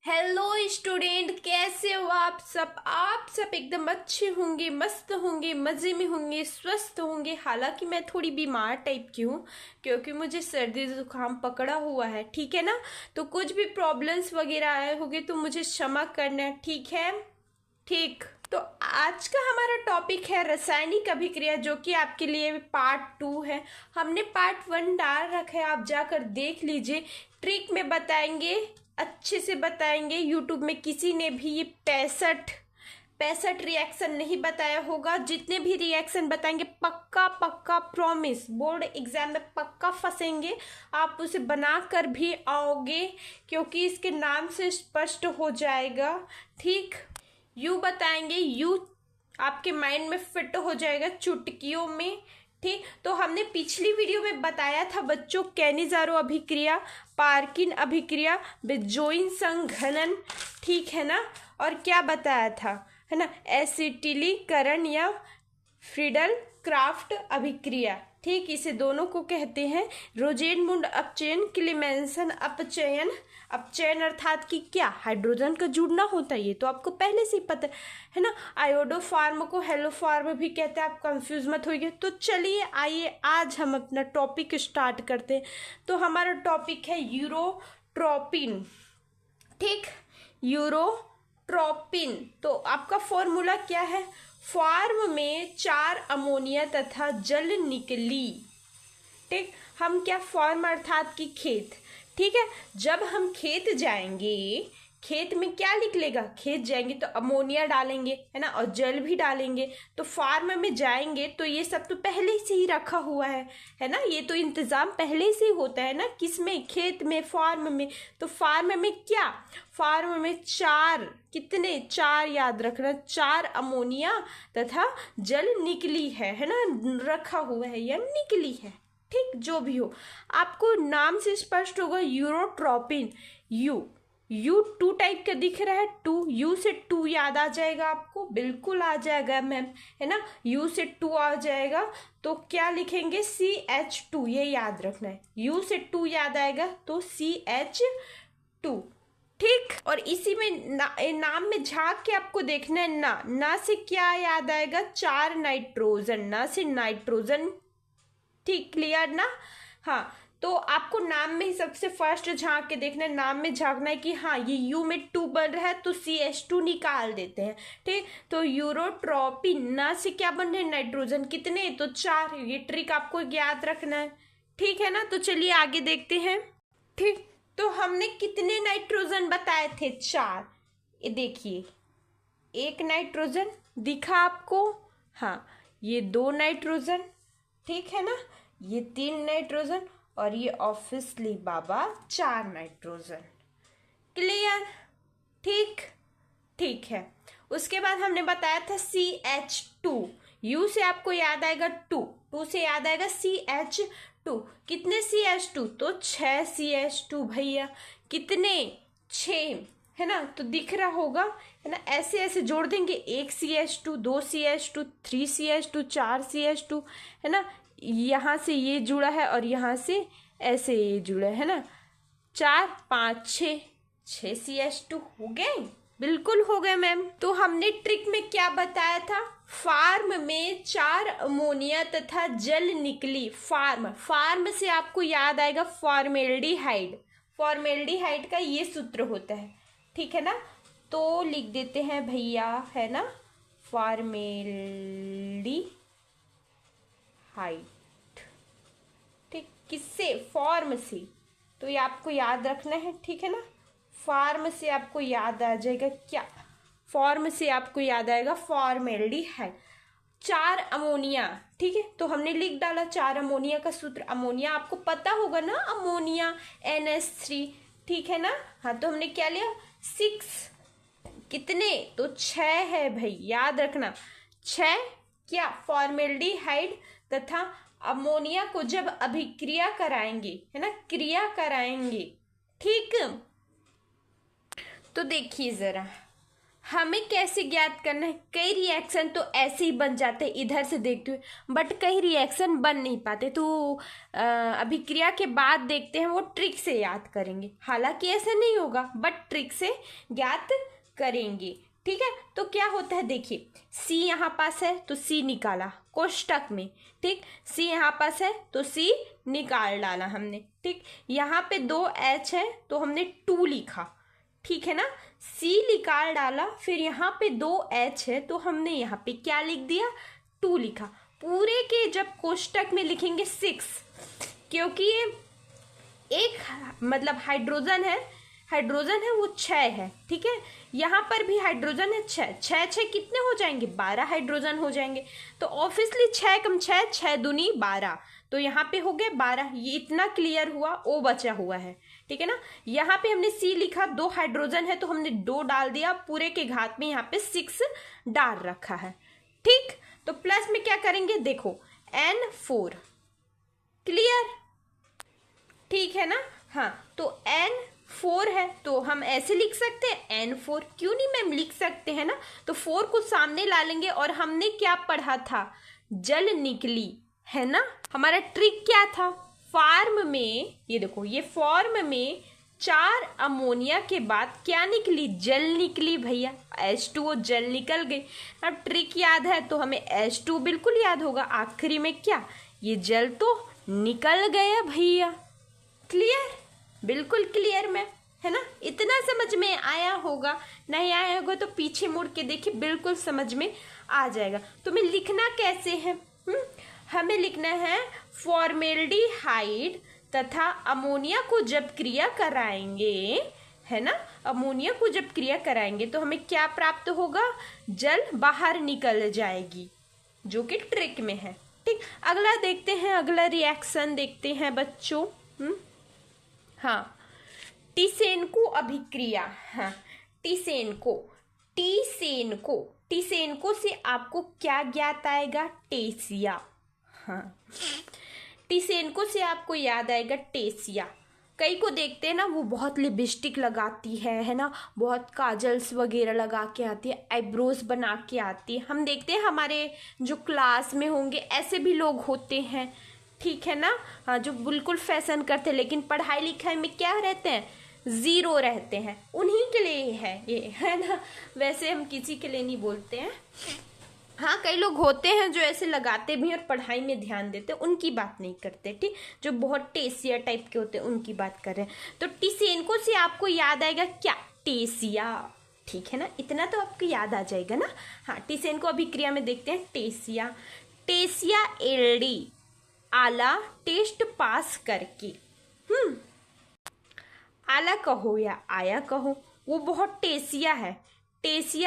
Hello student, कैसे हो आप सब एकदम अच्छे होंगे, मस्त होंगे, मज़े में होंगे, स्वस्थ होंगे। हालांकि मैं थोड़ी बीमार टाइप की हूँ क्योंकि मुझे सर्दी जुकाम पकड़ा हुआ है, ठीक है ना। तो कुछ भी प्रॉब्लम्स वगैरह आए होंगे तो मुझे क्षमा करना, ठीक है। ठीक, तो आज का हमारा टॉपिक है रासायनिक अभिक्रिया, जो कि आपके लिए पार्ट 2 है। हमने पार्ट 1 डाल रखा है, आप जाकर देख लीजिए। ट्रिक में बताएंगे, अच्छे से बताएंगे। यूट्यूब में किसी ने भी ये 65 रिएक्शन नहीं बताया होगा। जितने भी रिएक्शन बताएंगे पक्का पक्का प्रॉमिस, बोर्ड एग्जाम में पक्का फंसेंगे। आप उसे बना कर भी आओगे क्योंकि इसके नाम से स्पष्ट हो जाएगा। ठीक, यू बताएंगे, यू आपके माइंड में फिट हो जाएगा चुटकियों में। ठीक, तो हमने पिछली वीडियो में बताया था बच्चों, कैनिजारो अभिक्रिया, पार्किन अभिक्रिया, बेंजोइन संघनन, ठीक है ना। और क्या बताया था, है ना, एसिटिलीकरण या फ्रीडल क्राफ्ट अभिक्रिया। ठीक, इसे दोनों को कहते हैं रोजेनमुंड अपचयन, क्लेमेंसन अपचयन। अपचयन अर्थात कि क्या, हाइड्रोजन का जुड़ना होता है, ये तो आपको पहले से ही पता है ना। आयोडोफार्म को हेलोफार्म भी कहते हैं, आप कंफ्यूज मत होइए। तो चलिए आइए आज हम अपना टॉपिक स्टार्ट करते हैं। तो हमारा टॉपिक है यूरोट्रोपिन। ठीक, यूरोट्रोपिन। तो आपका फॉर्मूला क्या है, फार्म में 4 अमोनिया तथा जल निकली। ठीक, हम क्या, फॉर्म अर्थात की खेत। ठीक है, जब हम खेत जाएंगे, खेत में क्या निकलेगा, खेत जाएंगे तो अमोनिया डालेंगे, है ना, और जल भी डालेंगे। तो फार्म में जाएंगे तो ये सब तो पहले से ही रखा हुआ है ना। ये तो इंतजाम पहले से ही होता है ना, किसमें, खेत में, फार्म में। तो फार्म में क्या, फार्म में 4, कितने, 4 याद रखना, 4 अमोनिया तथा जल निकली है ना, रखा हुआ है या निकली है। ठीक, जो भी हो, आपको नाम से स्पष्ट होगा यूरोट्रोपिन। यू 2 टाइप का दिख रहा है, 2, यू से 2 याद आ जाएगा आपको, बिल्कुल आ जाएगा मैम, है ना। यू से 2 आ जाएगा तो क्या लिखेंगे, CH2, ये याद रखना है। यू से 2 याद आएगा तो CH2। ठीक, और इसी में नाम में झांक के आपको देखना है, ना से क्या याद आएगा, 4 नाइट्रोजन, ना से नाइट्रोजन। ठीक, क्लियर ना। हाँ, तो आपको नाम में ही सबसे फर्स्ट झांक के देखना है, नाम में झांकना है कि हाँ ये यू में 2 बन रहा है तो CH2 निकाल देते हैं। ठीक, तो यूरोट्रोपिन, ना से क्या बन रहे हैं, नाइट्रोजन, कितने, तो 4। ये ट्रिक आपको याद रखना है, ठीक है ना। तो चलिए आगे देखते हैं। ठीक, तो हमने कितने नाइट्रोजन बताए थे, 4। ये देखिए, 1 नाइट्रोजन दिखा आपको, हाँ, ये 2 नाइट्रोजन, ठीक है ना, ये 3 नाइट्रोजन, और ये ऑब्वियसली बाबा 4 नाइट्रोजन। क्लियर। ठीक, ठीक है। उसके बाद हमने बताया था CH2, यू से आपको याद आएगा 2, 2 से याद आएगा CH2। कितने CH2, तो 6 CH2 भैया, कितने, 6, है ना। तो दिख रहा होगा, है ना, ऐसे ऐसे जोड़ देंगे, 1 CH2, 2 CH2, 3 CH2, 4 CH2, है ना। यहाँ से ये जुड़ा है और यहाँ से ऐसे ये जुड़ा है ना, 4, 5, 6 CH2 हो गए, बिल्कुल हो गए मैम। तो हमने ट्रिक में क्या बताया था, फार्म में 4 अमोनिया तथा जल निकली। फार्म से आपको याद आएगा फॉर्मेल्डिहाइड, फॉर्मेल्डिहाइड का ये सूत्र होता है, ठीक है ना। तो लिख देते हैं भैया, है ना, फॉर्मेल्डिहाइड। ठीक, किससे, फॉर्म से, तो ये आपको याद रखना है, ठीक है ना। फॉर्म से आपको याद आ जाएगा क्या, फॉर्म से आपको याद आएगा फॉर्मेल्डिहाइड, 4 अमोनिया। ठीक है, तो हमने लिख डाला 4 अमोनिया का सूत्र। अमोनिया आपको पता होगा ना, अमोनिया NH3, ठीक है ना। हाँ, तो हमने क्या लिया, 6, कितने, तो 6 है भाई, याद रखना 6। क्या, फॉर्मेल्डिहाइड तथा अमोनिया को जब अभिक्रिया कराएंगे, है ना, क्रिया कराएंगे। ठीक, तो देखिए जरा, हमें कैसे ज्ञात करना है? कई रिएक्शन तो ऐसे ही बन जाते हैं इधर से देखते हुए, बट कई रिएक्शन बन नहीं पाते, तो अभिक्रिया के बाद देखते हैं, वो ट्रिक से याद करेंगे। हालांकि ऐसा नहीं होगा, बट ट्रिक से ज्ञात करेंगे। ठीक है, तो क्या होता है देखिए, C यहाँ पास है तो C निकाला कोष्टक में। ठीक, C यहाँ पास है तो C निकाल डाला हमने। ठीक, यहाँ पे 2H है तो हमने 2 लिखा। ठीक है ना, C निकाल डाला, फिर यहाँ पे 2H है तो हमने यहाँ पे क्या लिख दिया? 2 लिखा। पूरे के जब कोष्टक में लिखेंगे 6, क्योंकि ये एक मतलब हाइड्रोजन है वो 6 है। ठीक है, यहाँ पर भी हाइड्रोजन है 6, 6 कितने हो जाएंगे? 12 हाइड्रोजन हो जाएंगे। तो ऑब्वियसली 6 कम 6, 6 दूनी 12, तो यहाँ पे हो गए 12। ये इतना क्लियर हुआ, ओ बचा हुआ है। ठीक है ना, यहाँ पे हमने C लिखा, 2 हाइड्रोजन है तो हमने 2 डाल दिया, पूरे के घात में यहाँ पे 6 डाल रखा है। ठीक, तो प्लस में क्या करेंगे देखो, N4। क्लियर? ठीक है ना। हाँ, तो N4 है तो हम ऐसे लिख सकते हैं N4। क्यों नहीं मैम, लिख सकते हैं ना। तो 4 को सामने ला लेंगे, और हमने क्या पढ़ा था? जल निकली, है ना। हमारा ट्रिक क्या था? फॉर्म में, ये देखो, ये फॉर्म में 4 अमोनिया के बाद क्या निकली? जल निकली भैया। H2O जल निकल गई। अब ट्रिक याद है तो हमें H2 बिल्कुल याद होगा। आखिरी में क्या? ये जल तो निकल गया भैया। क्लियर? बिल्कुल क्लियर में, है ना। इतना समझ में आया होगा, नहीं आया होगा तो पीछे मुड़ के देखिए, बिल्कुल समझ में आ जाएगा। तो हमें लिखना कैसे है? हमें लिखना है फॉर्मेल्डिहाइड तथा अमोनिया को जब क्रिया कराएंगे, है ना, अमोनिया को जब क्रिया कराएंगे तो हमें क्या प्राप्त होगा? जल बाहर निकल जाएगी, जो कि ट्रिक में है। ठीक, अगला देखते हैं, अगला रिएक्शन देखते हैं बच्चों। हाँ, टिसेनको अभिक्रिया। हाँ, टिसेनको से आपको क्या ज्ञात आएगा? टेसिया। हाँ, टिसेनको से आपको याद आएगा टेसिया। कई को देखते हैं ना, वो बहुत लिपस्टिक लगाती है ना, बहुत काजल्स वगैरह लगा के आती है, आईब्रोज बना के आती है। हम देखते हैं हमारे जो क्लास में होंगे ऐसे भी लोग होते हैं। ठीक है ना, हाँ, जो बिल्कुल फैशन करते हैं, लेकिन पढ़ाई लिखाई में क्या रहते हैं? 0 रहते हैं। उन्हीं के लिए है ये, है ना। वैसे हम किसी के लिए नहीं बोलते हैं। हाँ, कई लोग होते हैं जो ऐसे लगाते भी हैं और पढ़ाई में ध्यान देते हैं, उनकी बात नहीं करते। ठीक, जो बहुत टेसिया टाइप के होते हैं उनकी बात कर रहे हैं। तो टिसेनको से आपको याद आएगा क्या? टेसिया। ठीक है ना, इतना तो आपको याद आ जाएगा ना। हाँ, टिसेनको अभिक्रिया में देखते हैं टेसिया एलडी आला टेस्ट पास करके। आला कहो या आया कहो, वो बहुत टेसिया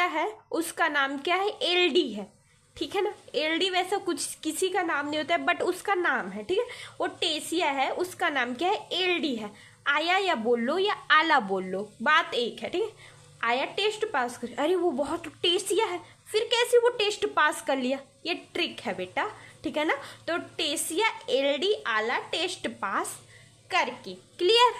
है, उसका नाम क्या है? एलडी है। ठीक है ना, एलडी वैसा कुछ किसी का नाम नहीं होता है, बट उसका नाम है। ठीक है, वो टेसिया है, उसका नाम क्या है? एलडी है। आया या बोल लो या आला बोल लो, बात एक है। ठीक है, आया टेस्ट पास कर, अरे वो बहुत टेसिया है, फिर कैसे वो टेस्ट पास कर लिया? ये ट्रिक है बेटा। ठीक है ना, तो टेसिया एलडी आला टेस्ट पास करके। क्लियर?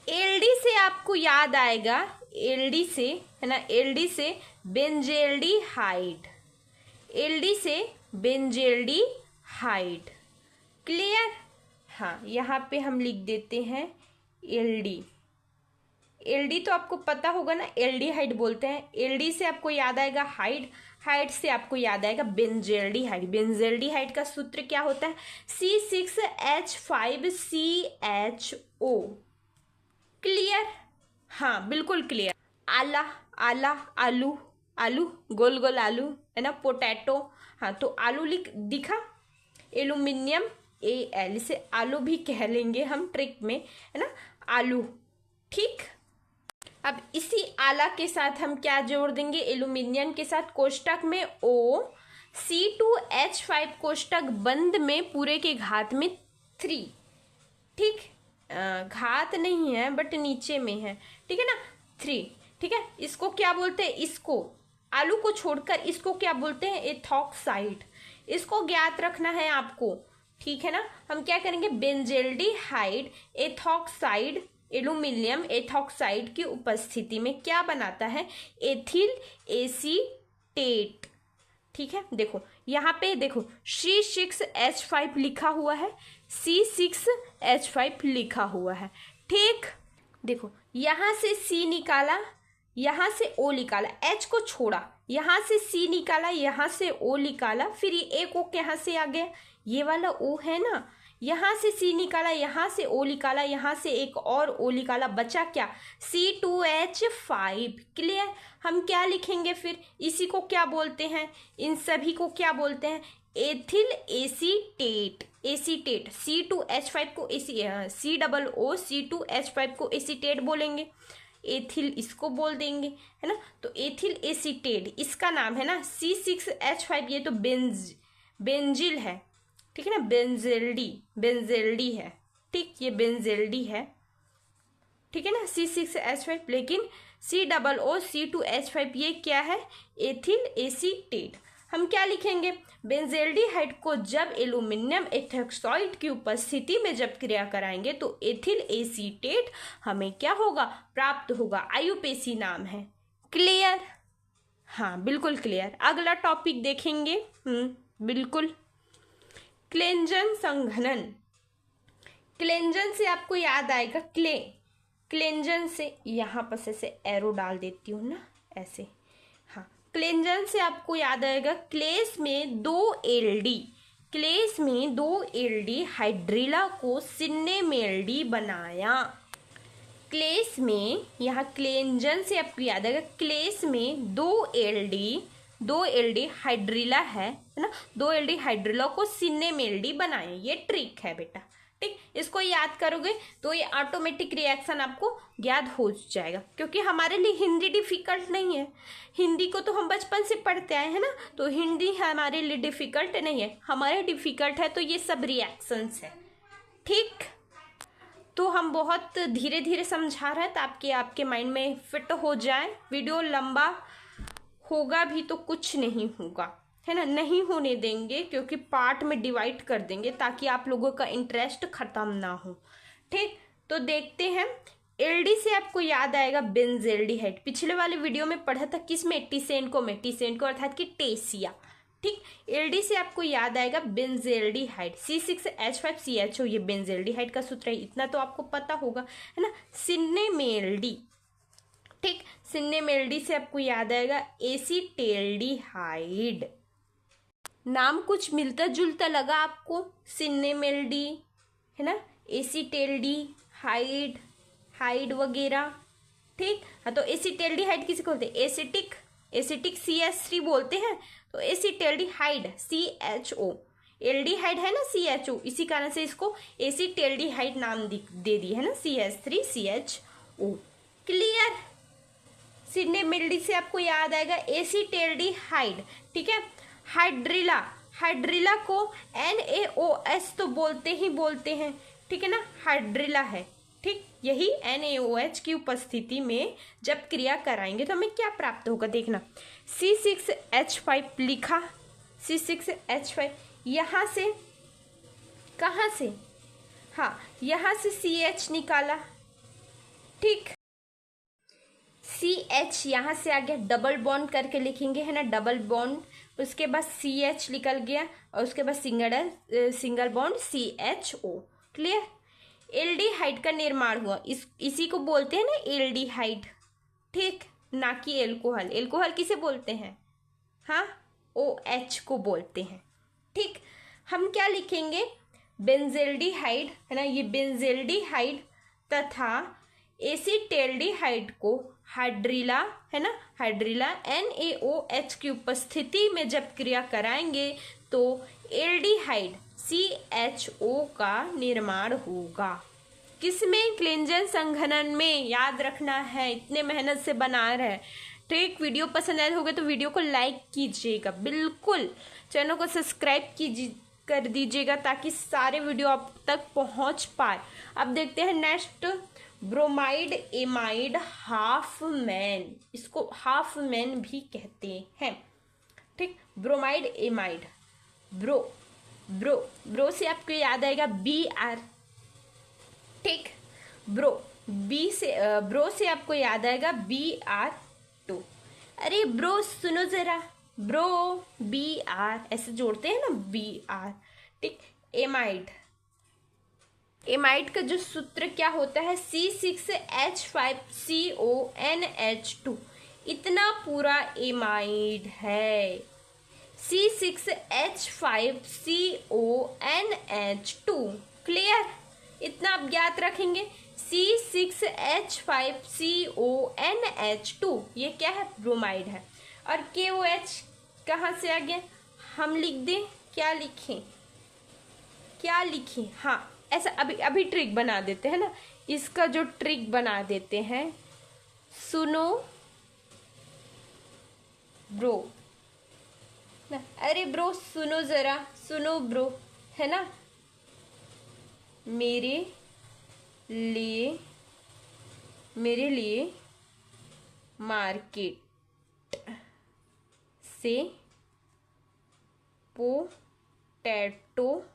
एलडी से आपको याद आएगा, एलडी से, है ना, एलडी से बेंजेल्डिहाइड, एलडी से बेंजेल्डिहाइड। क्लियर? हाँ, यहाँ पे हम लिख देते हैं एलडी। एलडी तो आपको पता होगा ना, एल्डिहाइड बोलते हैं। एलडी से आपको याद आएगा हाइड, हाइड से आपको याद आएगा बेंजेल्डिहाइड। बेंजेल्डिहाइड का सूत्र क्या होता है? C6H5CHO। क्लियर? हाँ, बिल्कुल क्लियर। आला, आला, आलू, आलू, गोल गोल आलू, है ना, पोटैटो। हाँ, तो आलू दिखा, एल्यूमिनियम Al, इसे आलू भी कह लेंगे हम ट्रिक में, है ना, आलू। ठीक, अब इसी आला के साथ हम क्या जोड़ देंगे? एल्यूमिनियम के साथ कोष्टक में O, C2H5 कोष्टक बंद में पूरे के घात में 3। ठीक, घात नहीं है बट नीचे में है। ठीक है ना, 3। ठीक है, इसको क्या बोलते हैं? इसको, आलू को छोड़कर इसको क्या बोलते हैं? एथॉक्साइड। इसको ज्ञात रखना है आपको। ठीक है ना, हम क्या करेंगे? बेंजेल्डिहाइड एथॉक्साइड एल्यूमिनियम एथॉक्साइड की उपस्थिति में क्या बनाता है, एथिल एसीटेट। ठीक है, देखो यहाँ पे देखो C6H5 लिखा हुआ है, C6H5 लिखा हुआ है। ठीक, देखो यहाँ से C निकाला, यहाँ से O निकाला, H को छोड़ा, यहाँ से C निकाला, यहाँ से O निकाला, फिर ये एक O यहाँ से आ गया, ये वाला O है ना, यहाँ से C निकाला, यहाँ से O निकाला, यहाँ से एक और O निकाला, बचा क्या, C2H5। क्लियर। हम क्या लिखेंगे फिर, इसी को क्या बोलते हैं, इन सभी को क्या बोलते हैं, एथिल एसीटेट। एसीटेट C2H5 को C2H5 को एसीटेट बोलेंगे, एथिल इसको बोल देंगे, है ना। तो एथिल एसीटेट इसका नाम है ना C6H5, ये तो बेंजिल है, ठीक है ना, बेंजेल्डी है। ठीक, ये बेंजेल्डी है, ठीक है ना, C6H5, लेकिन C2H5 ये क्या है, एथिल एसीटेट। हम क्या लिखेंगे, बेंजेल्डिहाइड को जब एल्यूमिनियम एथॉक्साइड की उपस्थिति में जब क्रिया कराएंगे तो एथिल एसीटेट हमें क्या होगा, प्राप्त होगा। आयुपेसी नाम है। क्लियर, हाँ बिल्कुल क्लियर। अगला टॉपिक देखेंगे, बिल्कुल, क्लेंजन संघनन। क्लेंजन से आपको याद आएगा क्लेंजन से, यहाँ पर ऐसे एरो डाल देती हूँ ना, ऐसे, हाँ, क्लेंजन से आपको याद आएगा क्लेस में 2 एल्डी हाइड्रिला को सिन्नेमेल्डी बनाया। क्लेस में, यहाँ क्लेंजन से आपको याद आएगा क्लेस में 2 एल्डी हाइड्रिला है ना, 2 एल्डी हाइड्रिला को सिन्नेमेल्डी बनाए। ये ट्रिक है बेटा, ठीक, इसको याद करोगे तो ये ऑटोमेटिक रिएक्शन आपको याद हो जाएगा, क्योंकि हमारे लिए हिंदी डिफिकल्ट नहीं है। हिंदी को तो हम बचपन से पढ़ते आए हैं ना, तो हिंदी हमारे लिए डिफिकल्ट नहीं है, हमारे डिफिकल्ट है तो ये सब रिएक्शंस है। ठीक, तो हम बहुत धीरे धीरे समझा रहे हैं ताकि आपके माइंड में फिट हो जाए। वीडियो लंबा होगा भी तो कुछ नहीं होगा, है ना, नहीं होने देंगे, क्योंकि पार्ट में डिवाइड कर देंगे ताकि आप लोगों का इंटरेस्ट खत्म ना हो। ठीक, तो देखते हैं। एल्डी से आपको याद आएगा बेंजेल्डिहाइड, पिछले वाले वीडियो में पढ़ा था किसमें, टीसेंट को अर्थात कि टेसिया। ठीक, एल्डी से आपको याद आएगा बेंजेल्डिहाइड, C6H5CHO, ये बेंजेल्डिहाइड का सूत्र है, इतना तो आपको पता होगा, है ना। सिन्नेमेल्डी, ठीक, सिन्नेमेल्डी से आपको याद आएगा एसीटेल्डिहाइड। नाम कुछ मिलता जुलता लगा आपको, सिन्नेमेल्डी, है ना, एसीटेल्डिहाइड, हाइड वगैरह। ठीक, हाँ, तो एसीटेल्डिहाइड किसी को बोलते हैं, एसिटिक CH3 बोलते हैं, तो एसीटेल्डिहाइड CHO, एल्डिहाइड है ना CHO, इसी कारण से इसको एसीटेल्डिहाइड नाम दे दिया है ना, CH3CHO। क्लियर। सिन्नेमेल्डी से आपको याद आएगा एसीटेल्डिहाइड, ठीक है। हाइड्रिला को NaOH तो बोलते हैं, ठीक है ना, हाइड्रिला है। ठीक, यही NaOH की उपस्थिति में जब क्रिया कराएंगे तो हमें क्या प्राप्त होगा, देखना, C6H5 लिखा, C6H5, यहाँ से कहाँ से, हाँ, यहाँ से CH निकाला, ठीक, CH यहाँ से आ गया, डबल बॉन्ड करके लिखेंगे, है ना, डबल बॉन्ड, उसके बाद CH निकल गया, और उसके बाद single bond CHO। Clear. Aldehyde का निर्माण हुआ, इसी को बोलते हैं ना एल्डिहाइड, ठीक, ना कि एल्कोहल। एल्कोहल किसे बोलते हैं, हाँ, OH को बोलते हैं। ठीक, हम क्या लिखेंगे, बेंजेल्डिहाइड, है ना, ये बेंजेल्डिहाइड तथा एसीटेल्डिहाइड को हाइड्रिला, है ना, हाइड्रिला NaOH की उपस्थिति में जब क्रिया कराएंगे तो एल्डिहाइड CHO का निर्माण होगा। किसमें, क्लेंजन संघनन में, याद रखना है, इतने मेहनत से बना रहे हैं। ठीक, वीडियो पसंद आए होगा तो वीडियो को लाइक कीजिएगा, बिल्कुल चैनल को सब्सक्राइब कर दीजिएगा ताकि सारे वीडियो आप तक पहुंच पाए। अब देखते हैं next, bromide amide half man, इसको हाफ मैन भी कहते हैं। ठीक, ब्रोमाइड एमाइड, ब्रो से आपको याद आएगा Br, ठीक, ब्रो बी से ब्रो से आपको याद आएगा Br2। अरे ब्रो सुनो जरा, ब्रो Br ऐसे जोड़ते हैं ना, Br, ठीक। एमाइड, एमाइड का जो सूत्र क्या होता है, C6H5CONH2। इतना पूरा एमाइड है, C6H5CONH2। क्लियर, इतना आप याद रखेंगे, C6H5CONH2 ये क्या है, ब्रोमाइड है। और KOH कहाँ से आ गया, हम लिख दें, क्या लिखें, क्या लिखें, हाँ ऐसा अभी ट्रिक बना देते हैं ना, इसका जो ट्रिक बना देते हैं, सुनो ब्रो ना, अरे ब्रो सुनो जरा, सुनो ब्रो, है ना, मेरे लिए मार्केट से पोटैटो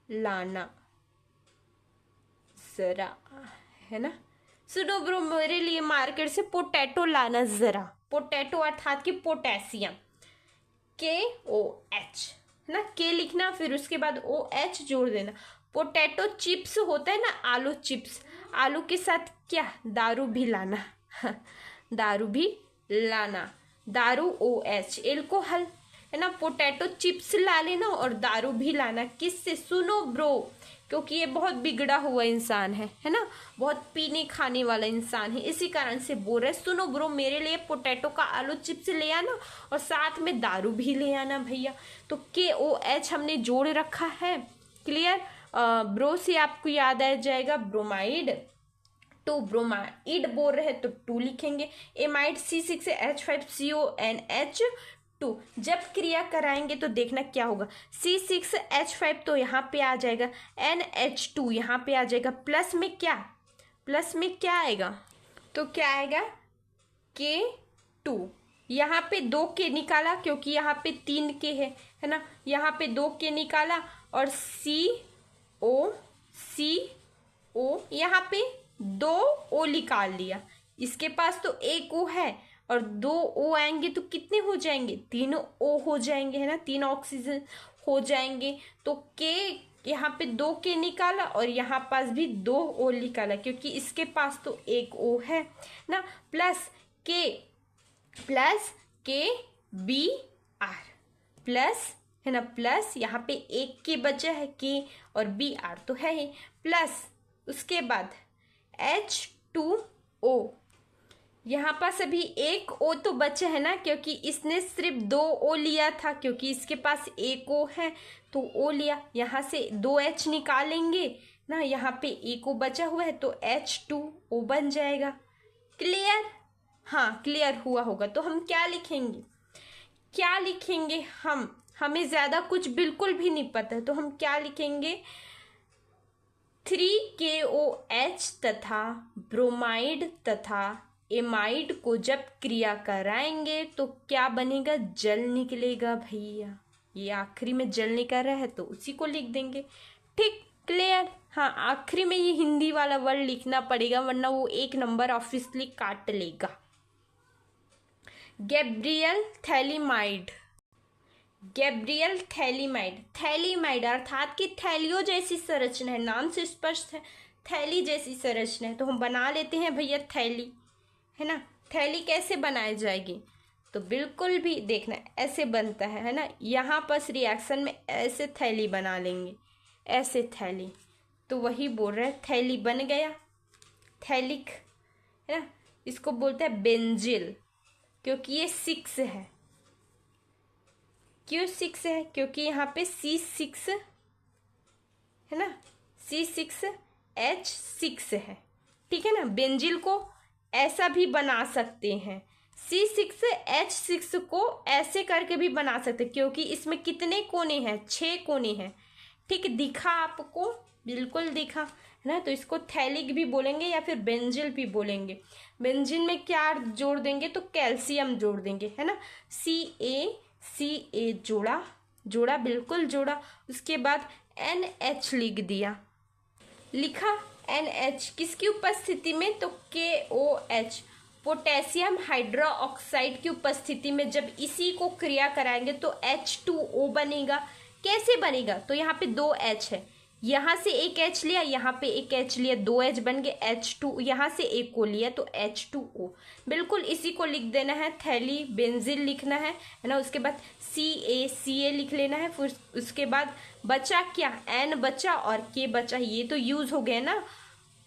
लाना जरा, है ना। सुनो ब्रो, मेरे लिए मार्केट से पोटैटो लाना जरा। पोटैटो अर्थात कि पोटेशियम, KOH, है ना, के लिखना, फिर उसके बाद OH जोड़ देना। पोटैटो चिप्स होता है ना, आलू चिप्स, आलू के साथ क्या, दारू भी लाना दारू भी लाना, दारू OH, एल्कोहल, है ना। पोटैटो चिप्स ला लेना और दारू भी लाना, किससे, सुनो ब्रो, क्योंकि ये बहुत बिगड़ा हुआ इंसान है ना, बहुत पीने खाने वाला इंसान है, इसी कारण से बोल रहे, सुनो ब्रो मेरे लिए पोटैटो का आलू चिप्स ले आना और साथ में दारू भी ले आना भैया। तो KOH हमने जोड़ रखा है। क्लियर, ब्रो से आपको याद आ जाएगा ब्रोमाइड, तो ब्रोमाइड बोल रहे हैं तो 2 लिखेंगे। Amide C6H5CONH2। जब क्रिया कराएंगे तो देखना क्या होगा, C6H5 तो यहाँ पे आ जाएगा, NH2 यहाँ पे आ जाएगा, प्लस में क्या, प्लस में क्या आएगा, तो क्या आएगा, K2। यहाँ पे 2 के निकाला क्योंकि यहाँ पे 3 के है ना, यहाँ पे 2 के निकाला और CO यहाँ पे 2 O निकाल लिया, इसके पास तो 1 O है और 2 O आएंगे तो कितने हो जाएंगे, 3 O हो जाएंगे, है ना, 3 ऑक्सीजन हो जाएंगे। तो K यहाँ पे 2 के निकाला और यहाँ पास भी 2 O निकाला क्योंकि इसके पास तो 1 O है ना, प्लस KBr, प्लस, है ना, प्लस यहाँ पे 1 के बचा है K और Br तो है ही, प्लस उसके बाद H2O, यहाँ पास अभी 1 O तो बचा है ना, क्योंकि इसने सिर्फ 2 O लिया था, क्योंकि इसके पास 1 O है तो O लिया, यहाँ से 2H निकालेंगे ना, यहाँ पे 1 O बचा हुआ है तो H2O बन जाएगा। क्लियर, हाँ क्लियर हुआ होगा। तो हम क्या लिखेंगे, क्या लिखेंगे, हमें ज़्यादा कुछ बिल्कुल भी नहीं पता है, तो हम क्या लिखेंगे, 3KOH तथा ब्रोमाइड तथा एमाइड को जब क्रिया कराएंगे तो क्या बनेगा, जल निकलेगा भैया। ये आखिरी में जल निकल रहा है तो उसी को लिख देंगे, ठीक। क्लियर, हाँ आखिरी में ये हिंदी वाला वर्ड लिखना पड़ेगा वरना वो 1 नंबर ऑब्वियसली काट लेगा। Gabriel phthalimide, Gabriel phthalimide, phthalimide अर्थात कि थैलियों जैसी संरचना है, नाम से स्पष्ट है थैली जैसी संरचना है, तो हम बना लेते हैं भैया थैली, है ना। थैली कैसे बनाई जाएगी, तो बिल्कुल भी देखना ऐसे बनता है ना, यहाँ पर रिएक्शन में ऐसे थैली बना लेंगे, ऐसे थैली, तो वही बोल रहे हैं थैली बन गया, थैलिक, है ना। इसको बोलते हैं बेंजिल, क्योंकि ये 6 है। क्यों 6 है, क्योंकि यहाँ पे C6 है ना, C6H6 है, ठीक है ना। बेंजिल को ऐसा भी बना सकते हैं, C6H6 को ऐसे करके भी बना सकते हैं, क्योंकि इसमें कितने कोने हैं, 6 कोने हैं, ठीक। दिखा आपको, बिल्कुल दिखा, है ना। तो इसको थैलिक भी बोलेंगे या फिर बेंजिल भी बोलेंगे। बेंजिल में क्या जोड़ देंगे, तो कैल्शियम जोड़ देंगे, है ना, CA जोड़ा बिल्कुल जोड़ा, उसके बाद NH लिख दिया, लिखा NH किसकी उपस्थिति में, तो KOH पोटेशियम हाइड्रोक्साइड की उपस्थिति में जब इसी को क्रिया कराएंगे तो H2O बनेगा। कैसे बनेगा, तो यहाँ पे 2 H है, यहाँ से एक H लिया, यहाँ पे एक H लिया, 2 H बन गए, H2 यहाँ से एक को लिया तो H2O। बिल्कुल इसी को लिख देना है, थैली बेंजिल लिखना है ना। उसके बाद CA लिख लेना है। फिर उसके बाद बचा क्या, N बचा और K बचा, ये तो यूज हो गया ना,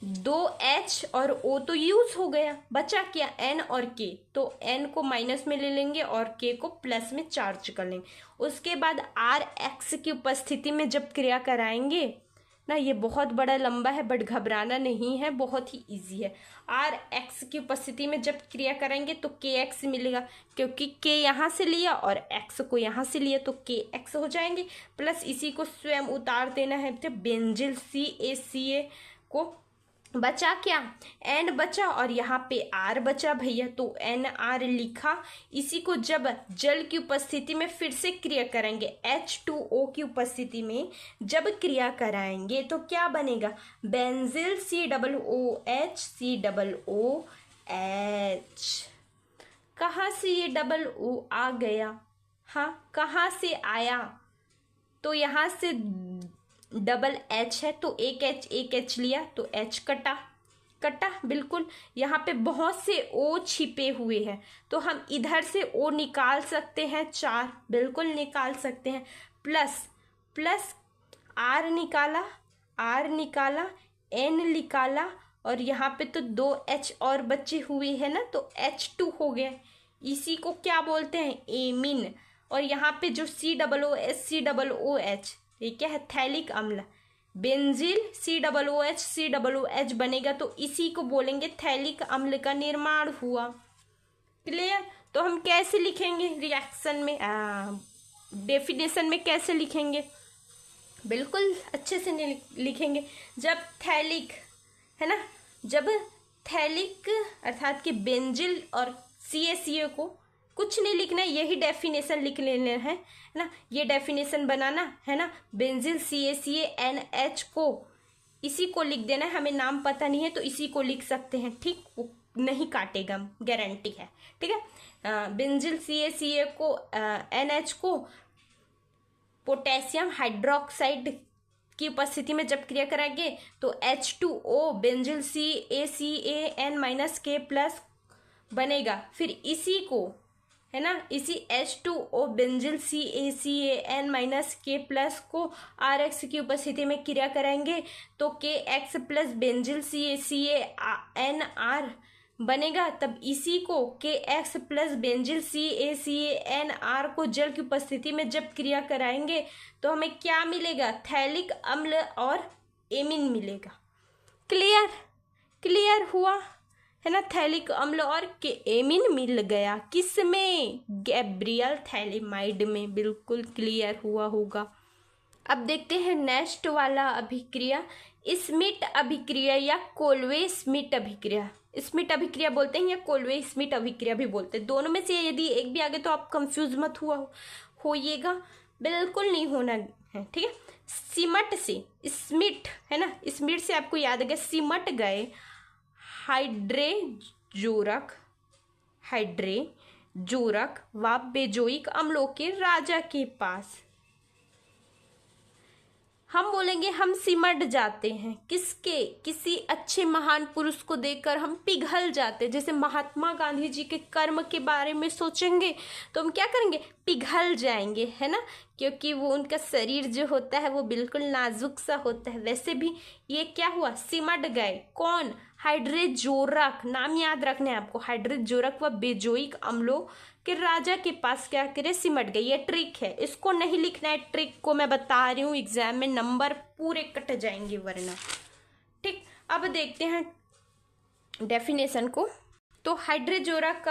2 H और O तो यूज हो गया, बचा क्या N और K, तो N को माइनस में ले लेंगे और K को प्लस में चार्ज कर लेंगे। उसके बाद RX की उपस्थिति में जब क्रिया कराएंगे ना, ये बहुत बड़ा लंबा है बट घबराना नहीं है, बहुत ही इजी है। RX की उपस्थिति में जब क्रिया करेंगे तो KX मिलेगा, क्योंकि K यहाँ से लिया और X को यहाँ से लिया तो KX हो जाएंगे। प्लस इसी को स्वयं उतार देना है, तो बेंजिल CaCa को बचा क्या, N बचा और यहाँ पे R बचा भैया, तो NR लिखा। इसी को जब जल की उपस्थिति में फिर से क्रिया करेंगे, H2O की उपस्थिति में जब क्रिया कराएंगे तो क्या बनेगा, बेंजिल COOH COOH। कहाँ से ये डबल O आ गया, हाँ कहाँ से आया, तो यहाँ से डबल H है तो एक H लिया तो H कटा, बिल्कुल। यहाँ पे बहुत से O छिपे हुए हैं तो हम इधर से O निकाल सकते हैं, 4 बिल्कुल निकाल सकते हैं। प्लस R निकाला, N निकाला और यहाँ पे तो 2 H और बचे हुए हैं ना, तो H2 हो गया। इसी को क्या बोलते हैं, एमिन। और यहाँ पे जो COOH ये क्या है, थैलिक अम्ल। बेंजिल COOH बनेगा तो इसी को बोलेंगे थैलिक अम्ल का निर्माण हुआ। क्लियर, तो हम कैसे लिखेंगे रिएक्शन में, डेफिनेशन में कैसे लिखेंगे, बिल्कुल अच्छे से लिखेंगे। जब थैलिक है ना, जब थैलिक अर्थात कि बेंजिल और CaCa को कुछ नहीं लिखना है, यही डेफिनेशन लिख लेना है ना, ये डेफिनेशन बनाना है ना। बेंजिल CaCa NH को इसी को लिख देना है, हमें नाम पता नहीं है तो इसी को लिख सकते हैं, ठीक, वो नहीं काटेगा, गारंटी है, ठीक है। बेंजिल CaCa को NH को पोटेशियम हाइड्रोक्साइड की उपस्थिति में जब क्रिया कराएंगे तो H2O बेंजिल CaCan-K+ बनेगा। फिर इसी को है ना, इसी H2O बेंजिल CaCan-K+ को RX की उपस्थिति में क्रिया कराएंगे तो KX प्लस बेंजिल CaCnR बनेगा। तब इसी को KX प्लस बेंजिल CaCnR को जल की उपस्थिति में जब क्रिया कराएंगे तो हमें क्या मिलेगा, थैलिक अम्ल और एमिन मिलेगा। क्लियर हुआ है ना, थैलिक अम्ल और एमिन मिल गया, किस में, गैब्रियल थैलेमाइड में, बिल्कुल क्लियर हुआ होगा। अब देखते हैं नेक्स्ट वाला अभिक्रिया, स्मिट अभिक्रिया या कोल्वे स्मिट अभिक्रिया। स्मिट अभिक्रिया बोलते हैं या कोल्वे स्मिट अभिक्रिया भी बोलते हैं, दोनों में से यदि एक भी आगे तो आप कंफ्यूज मत होइएगा, बिल्कुल नहीं होना है, ठीक है। सिमट से स्मिट है ना, स्मिट से आपको याद है सिमट गए हाइड्रेजोरक व बेंजोइक अम्लों के राजा के पास। हम बोलेंगे हम सिमट जाते हैं, किसके, किसी अच्छे महान पुरुष को देखकर हम पिघल जाते हैं। जैसे महात्मा गांधी जी के कर्म के बारे में सोचेंगे तो हम क्या करेंगे, पिघल जाएंगे, है ना, क्योंकि वो उनका शरीर जो होता है वो बिल्कुल नाजुक सा होता है। वैसे भी ये क्या हुआ, सिमट गए, कौन, हाइड्रेजोरक, नाम याद रखना है आपको, हाइड्रेजोरक व बेंजोइक अम्लों के राजा के पास क्या करे, सिमट गई। ये ट्रिक है, इसको नहीं लिखना है, ट्रिक को मैं बता रही हूँ, एग्जाम में नंबर पूरे कट जाएंगे वरना, ठीक। अब देखते हैं डेफिनेशन को। तो हाइड्रोजोरक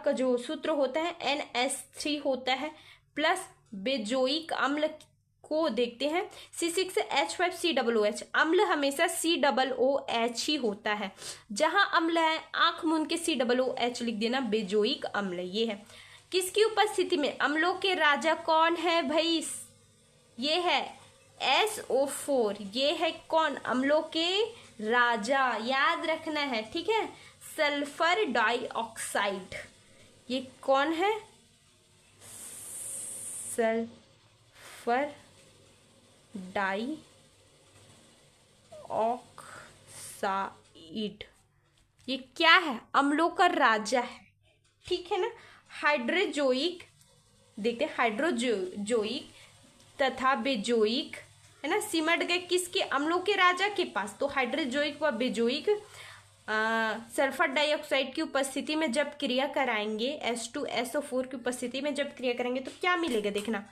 का जो सूत्र होता है NH3 होता है, प्लस बेंजोइक अम्ल को देखते हैं C6H5COOH। अम्ल हमेशा COOH ही होता है, जहां अम्ल है आंख मूंद के COOH लिख देना, बेंजोइक अम्ल ये है। किसकी उपस्थिति में, अम्लों के राजा कौन है भाई, ये है SO4 ये है कौन, अम्लों के राजा, याद रखना है, ठीक है। सल्फर डाइऑक्साइड ये कौन है, सल्फर डाइऑक्साइड ये क्या है, अम्लों का राजा है, ठीक है ना। हाइड्रोजोइक देखते हैं, हाइड्रोजोइक तथा बेजोइक है ना, सिमट गए किसके, अम्लों के राजा के पास। तो हाइड्रोजोइक व बेजोइक सल्फर डाइऑक्साइड की उपस्थिति में जब क्रिया कराएंगे, H2SO4 की उपस्थिति में जब क्रिया करेंगे तो क्या मिलेगा, देखना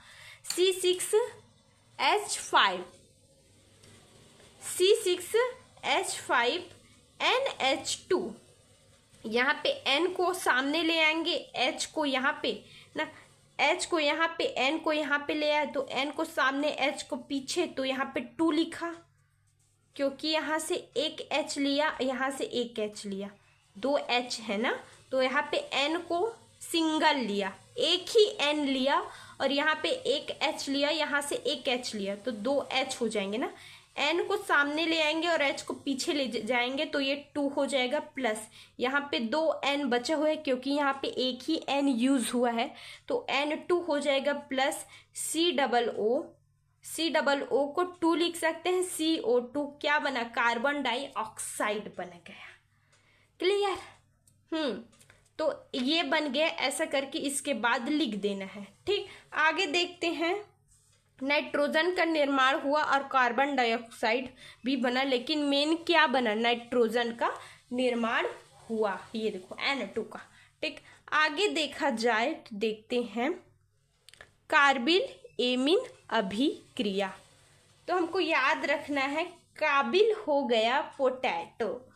C6H5NH2, यहाँ पे N को सामने ले आएंगे, H को यहाँ पे ना, H को यहाँ पे, N को यहाँ पे ले आए तो N को सामने, H को पीछे, तो यहाँ पे 2 लिखा, क्योंकि यहाँ से एक H लिया, यहाँ से एक H लिया, 2 H है ना, तो यहाँ पे N को सिंगल लिया, एक ही N लिया, और यहाँ पे एक H लिया, यहाँ से एक H लिया, तो 2 H हो जाएंगे ना। N को सामने ले आएंगे और H को पीछे ले जाएंगे तो ये 2 हो जाएगा, प्लस यहाँ पे 2 N बचा हुआ है, क्योंकि यहाँ पे एक ही N यूज हुआ है, तो N2 हो जाएगा, प्लस C O को 2 लिख सकते हैं, CO2 क्या बना, कार्बन डाइऑक्साइड बन गया। क्लियर, तो ये बन गया, ऐसा करके इसके बाद लिख देना है, ठीक। आगे देखते हैं, नाइट्रोजन का निर्माण हुआ और कार्बन डाइऑक्साइड भी बना, लेकिन मेन क्या बना, नाइट्रोजन का निर्माण हुआ, ये देखो N2 का, ठीक। आगे देखा जाए तो देखते हैं कार्बिल एमीन अभिक्रिया, तो हमको याद रखना है, काबिल हो गया पोटैटो,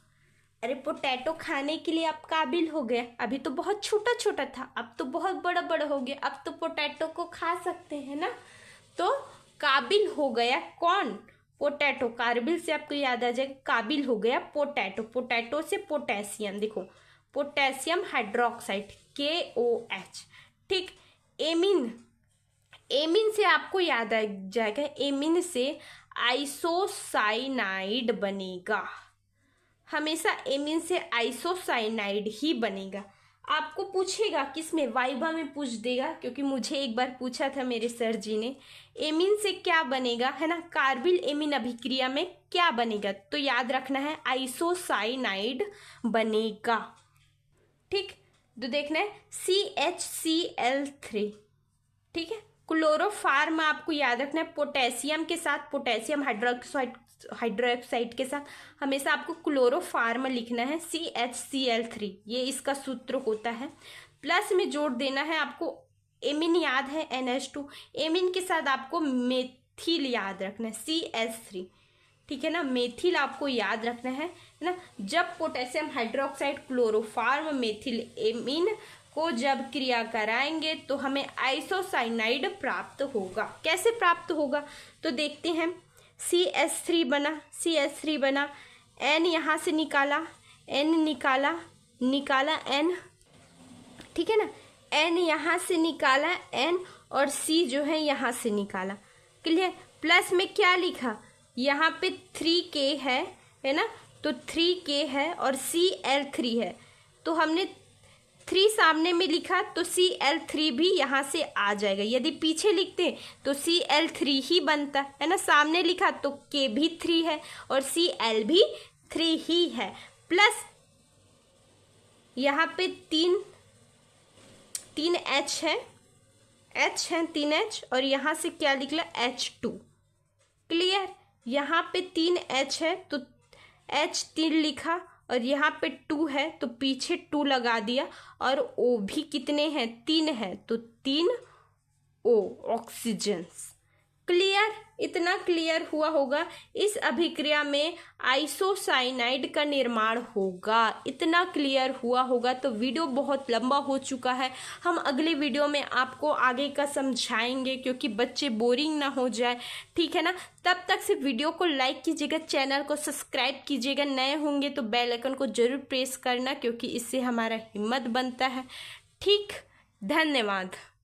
अरे पोटैटो खाने के लिए आप काबिल हो गए, अभी तो बहुत छोटा छोटा था, अब तो बहुत बड़ा बड़ा हो गया, अब तो पोटैटो को खा सकते हैं ना। तो काबिल हो गया कौन, पोटैटो, कार्बिल से आपको याद आ जाएगा, काबिल हो गया पोटैटो, पोटैटो से पोटेशियम, देखो पोटेशियम हाइड्रोक्साइड KOH, ठीक। एमीन से आपको याद आ जाएगा, एमीन से आइसोसाइनाइड बनेगा, हमेशा एमीन से आइसोसाइनाइड ही बनेगा। आपको पूछेगा किसमें, वाइवा में पूछ देगा, क्योंकि मुझे एक बार पूछा था मेरे सर जी ने, एमीन से क्या बनेगा, है ना, कार्बिल एमीन अभिक्रिया में क्या बनेगा, तो याद रखना है आइसोसाइनाइड बनेगा, ठीक। तो देखना है CHCl3, ठीक है। क्लोरोफार्म आपको याद रखना है, पोटेशियम के साथ, पोटेशियम हाइड्रोक्साइड के साथ हमेशा आपको क्लोरोफार्म लिखना है, CHCl3 ये इसका सूत्र होता है। प्लस में जोड़ देना है आपको, एमीन याद है NH2, एमीन के साथ आपको मेथिल याद रखना है, CH3, ठीक है ना, मेथिल आपको याद रखना है ना। जब potassium hydroxide chloroform methyl amine को जब क्रिया कराएंगे तो हमें आइसोसाइनाइड प्राप्त होगा। कैसे प्राप्त होगा, तो देखते हैं, CH3 बना, N यहाँ से निकाला, N निकाला N, ठीक है ना, N यहाँ से निकाला N, और C जो है यहाँ से निकाला, क्लियर। प्लस में क्या लिखा, यहाँ पे 3K है ना, तो 3K है और Cl3 है, तो हमने 3 सामने में लिखा तो Cl3 भी यहाँ से आ जाएगा, यदि पीछे लिखते तो Cl3 ही बनता है ना, सामने लिखा तो K भी 3 है और Cl भी 3 ही है, प्लस यहाँ पे 3 H है, 3H, और यहाँ से क्या निकला H2, क्लियर। यहाँ पे 3H है तो H 3 लिखा, और यहाँ पे 2 है तो पीछे 2 लगा दिया, और O भी कितने हैं, 3 है, तो 3 O ऑक्सीजन्स, क्लियर। इतना क्लियर हुआ होगा, इस अभिक्रिया में आइसोसाइनाइड का निर्माण होगा, इतना क्लियर हुआ होगा। तो वीडियो बहुत लंबा हो चुका है, हम अगले वीडियो में आपको आगे का समझाएंगे, क्योंकि बच्चे बोरिंग ना हो जाए, ठीक है ना। तब तक से वीडियो को लाइक कीजिएगा, चैनल को सब्सक्राइब कीजिएगा, नए होंगे तो बेल आइकन को जरूर प्रेस करना, क्योंकि इससे हमारा हिम्मत बनता है, ठीक। धन्यवाद।